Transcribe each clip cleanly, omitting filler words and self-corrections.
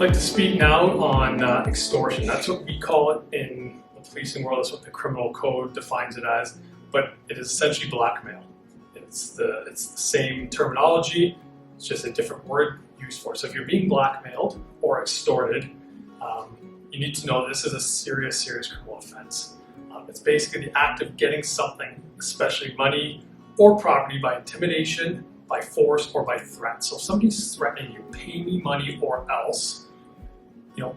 I'd like to speak now on extortion. That's what we call it in the policing world. That's what the criminal code defines it as, but it is essentially blackmail. It's the same terminology, it's just a different word used for it. So if you're being blackmailed or extorted, you need to know this is a serious criminal offense. It's basically the act of getting something, especially money or property, by intimidation, by force, or by threat. So if somebody's threatening you, pay me money or else,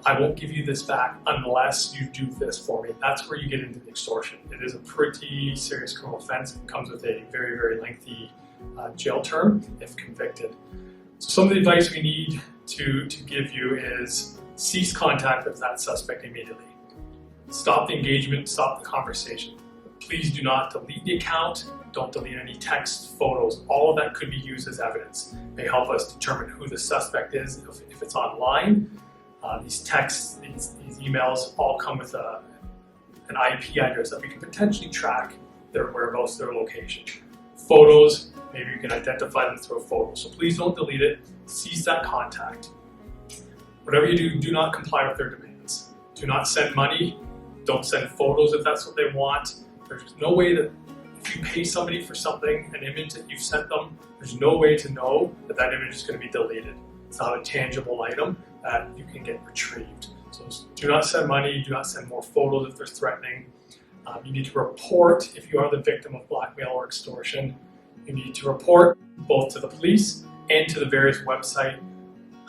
I won't give you this back unless you do this for me. That's where you get into the extortion. It is a pretty serious criminal offense. It comes with a very lengthy jail term if convicted. So some of the advice we need to give you is cease contact with that suspect immediately. Stop the engagement, stop the conversation. Please do not delete the account. Don't delete any text, photos. All of that could be used as evidence. It may help us determine who the suspect is if it's online. These texts, these emails all come with an IP address that we can potentially track their whereabouts, their location. Photos, maybe you can identify them through a photo. So please don't delete it. Cease that contact. Whatever you do, do not comply with their demands. Do not send money. Don't send photos if that's what they want. There's no way that if you pay somebody for something, an image that you've sent them, there's no way to know that that image is going to be deleted. It's not a tangible item that you can get retrieved. So do not send money, do not send more photos if they're threatening. You need to report if you are the victim of blackmail or extortion. You need to report both to the police and to the various website,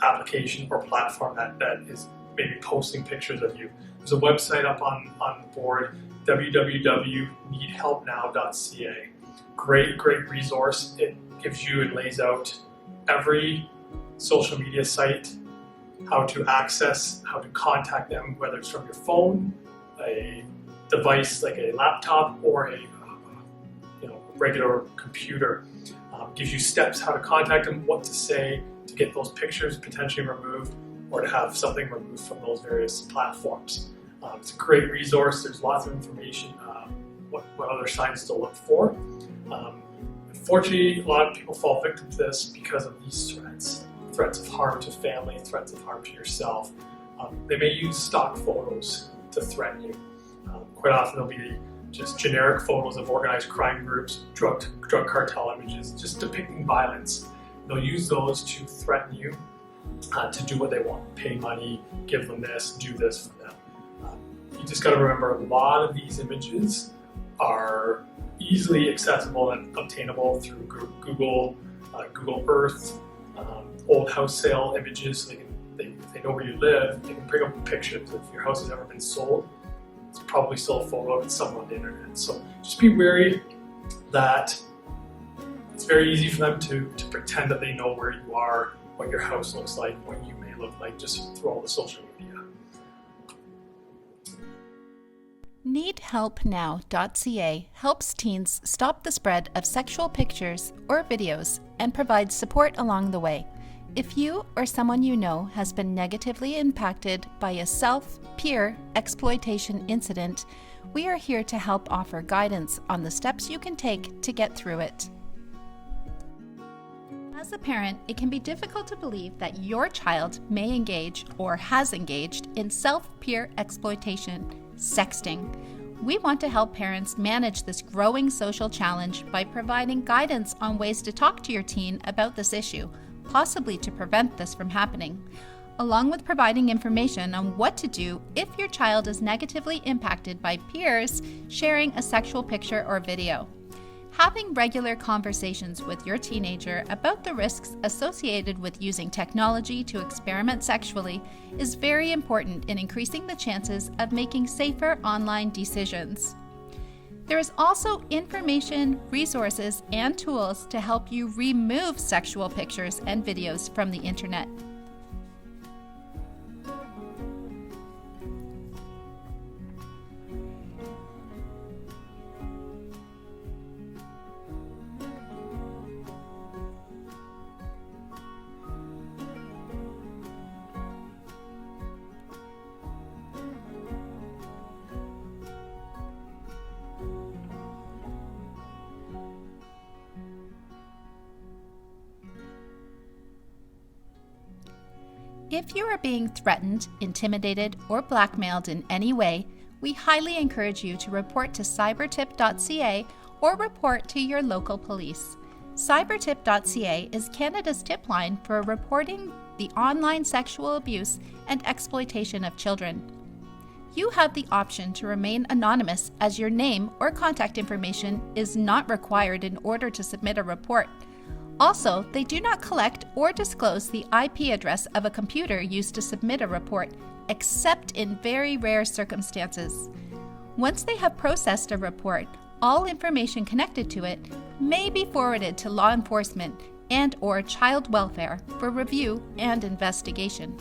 application, or platform that is maybe posting pictures of you. There's a website up on the board, www.needhelpnow.ca. Great resource. It gives you and lays out every social media site, how to access, how to contact them, whether it's from your phone, a device like a laptop, or a regular computer. Gives you steps how to contact them, what to say to get those pictures potentially removed, or to have something removed from those various platforms. It's a great resource. There's lots of information, what other signs to look for. Unfortunately, a lot of people fall victim to this because of these threats of harm to family, threats of harm to yourself. They may use stock photos to threaten you. Quite often there'll be just generic photos of organized crime groups, drug cartel images, just depicting violence. They'll use those to threaten you to do what they want, pay money, give them this, do this for them. You just got to remember, a lot of these images are easily accessible and obtainable through Google Earth, old house sale images. So if they know where you live, they can bring up a picture. If your house has ever been sold, it's probably still a photo of it somewhere on the internet. So just be wary that it's very easy for them to pretend that they know where you are, what your house looks like, what you may look like, just through all the social media. NeedHelpNow.ca helps teens stop the spread of sexual pictures or videos and provides support along the way. If you or someone you know has been negatively impacted by a self-peer exploitation incident, we are here to help offer guidance on the steps you can take to get through it. As a parent, it can be difficult to believe that your child may engage or has engaged in self-peer exploitation, sexting. We want to help parents manage this growing social challenge by providing guidance on ways to talk to your teen about this issue, possibly to prevent this from happening, along with providing information on what to do if your child is negatively impacted by peers sharing a sexual picture or video. Having regular conversations with your teenager about the risks associated with using technology to experiment sexually is very important in increasing the chances of making safer online decisions. There is also information, resources, and tools to help you remove sexual pictures and videos from the internet. If you are being threatened, intimidated, or blackmailed in any way, we highly encourage you to report to cybertip.ca or report to your local police. Cybertip.ca is Canada's tip line for reporting the online sexual abuse and exploitation of children. You have the option to remain anonymous, as your name or contact information is not required in order to submit a report. Also, they do not collect or disclose the IP address of a computer used to submit a report, except in very rare circumstances. Once they have processed a report, all information connected to it may be forwarded to law enforcement and/or child welfare for review and investigation.